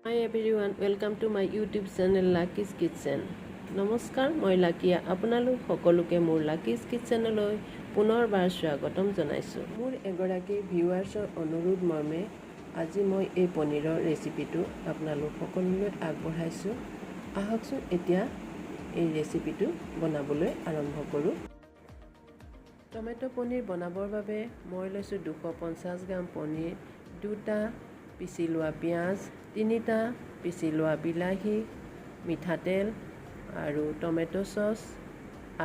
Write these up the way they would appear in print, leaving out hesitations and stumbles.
Hi everyone, welcome to my YouTube channel Lucky's Kitchen. নমস্কাৰ মই লাকিয়া আপোনালোক সকলোকে মোৰ Lucky's Kitchen লৈ পুনৰবাৰ স্বাগতম জনাইছো। মোৰ এগৰাকী ভিউৱাৰ্ছৰ অনুৰোধ মৰ্মে আজি মই এই পনীৰৰ ৰেচিপিটো আপোনালোক সকলোলৈ আগবঢ়াইছো। আহকচোন এতিয়া এই ৰেচিপিটো বনাবলৈ আৰম্ভ কৰোঁ। টমেটো পনীৰ বনাবৰ বাবে মই লৈছো 250 গ্ৰাম পনীৰ, 2টা পিচি লোৱা পিঁয়াজ, 3টা পিচি লোৱা বিলাহী, মিঠাতেল আৰু টমেটো সস,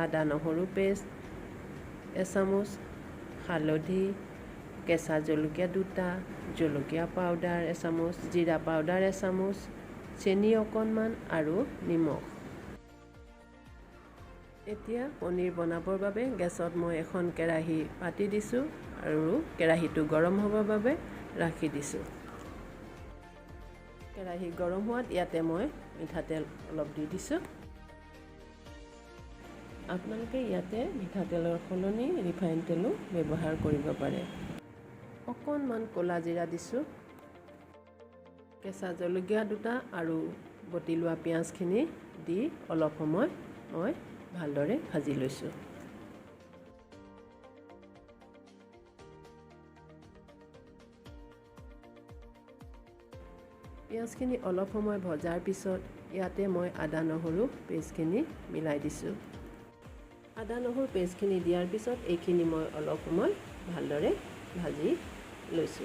আদা নহৰু পেষ্ট, এচামুচ হালধি, কেঁচা জলকীয়া 2টা, জলকীয়া পাউডাৰ এচামুচ, জিৰা পাউডাৰ এচামুচ, চেনি অকণমান আৰু নিমখ। এতিয়া পনীৰ বনাবৰ বাবে গেছত মই এখন কেৰাহী পাতি দিছো আৰু কেৰাহীটো গৰম হ'বৰ বাবে ৰাখি দিছো। কেৰাহী গৰম হোৱাত ইয়াতে মই মিঠাতেল অলপ দি দিছো। আপোনালোকে ইয়াতে মিঠাতেলৰ সলনি ৰিফাইন তেলো ব্যৱহাৰ কৰিব পাৰে। অকণমান ক'লা জিৰা দিছো, কেঁচা জলকীয়া 2টা আৰু বটি লোৱা পিঁয়াজখিনি দি অলপ সময় মই ভালদৰে ভাজি লৈছো। পিঁয়াজখিনি অলপ সময় ভজাৰ পিছত ইয়াতে মই আদা নহৰু পেষ্টখিনি মিলাই দিছো। আদা নহৰু পেষ্টখিনি দিয়াৰ পিছত এইখিনি মই অলপ সময় ভালদৰে ভাজি লৈছো।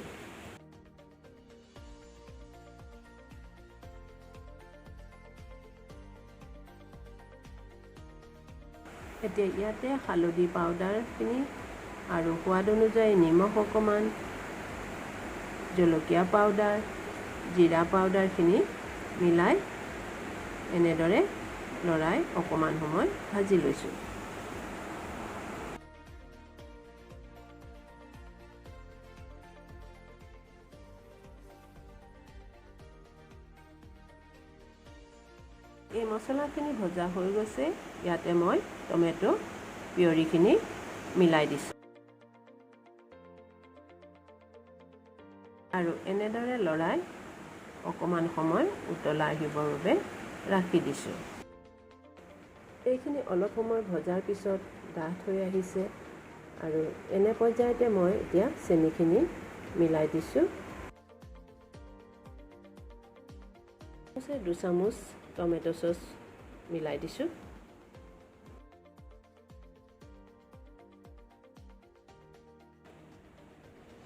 এতিয়া ইয়াতে হালধি পাউডাৰখিনি আৰু সোৱাদ অনুযায়ী নিমখ অকণমান, জলকীয়া পাউডাৰ, জিৰা পাউডাৰখিনি মিলাই এনেদৰে লৰাই অকণমান সময় ভাজি লৈছোঁ। এই মছলাখিনি ভজা হৈ গৈছে, ইয়াতে মই টমেটো পিউৰিখিনি মিলাই দিছোঁ আৰু এনেদৰে লৰাই অকণমান সময় উতলাই আহিবৰ বাবে ৰাখি দিছোঁ। এইখিনি অলপ সময় ভজাৰ পিছত ডাঠ হৈ আহিছে আৰু এনে পৰ্যায়তে মই এতিয়া চেনিখিনি মিলাই দিছোঁ। 2 চামুচ টমেটো সস মিলাই দিছোঁ।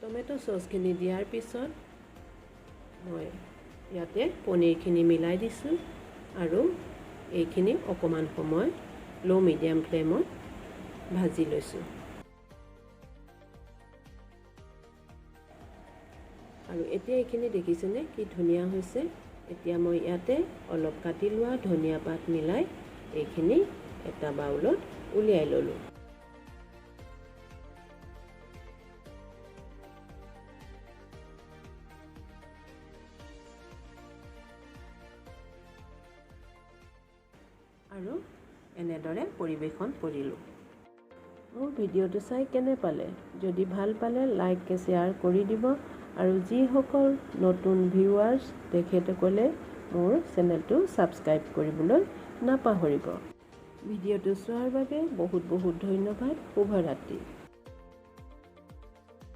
টমেটো সসখিনি দিয়াৰ পিছত মই ইয়াতে পনীৰখিনি মিলাই দিছোঁ আৰু এইখিনি অকণমান সময় লো মিডিয়াম ফ্লেমত ভাজি লৈছোঁ। আৰু এতিয়া এইখিনি দেখিছেনে কি ধুনীয়া হৈছে। এতিয়া মই ইয়াতে অলপ কাটি লোৱা ধনিয়া পাত মিলাই এইখিনি এটা বাউলত উলিয়াই ল'লোঁ। আৰু এনেদৰে পৰিৱেশন কৰিলোঁ। মোৰ ভিডিঅ'টো চাই কেনে পালে? যদি ভাল পালে লাইক শ্বেয়াৰ কৰি দিব আৰু যিসকল নতুন ভিউৱাৰ্ছ তেখেতসকলে মোৰ চেনেলটো ছাবস্ক্ৰাইব কৰিবলৈ নাপাহৰিব। ভিডিঅ'টো চোৱাৰ বাবে বহুত বহুত ধন্যবাদ। শুভৰাত্ৰি।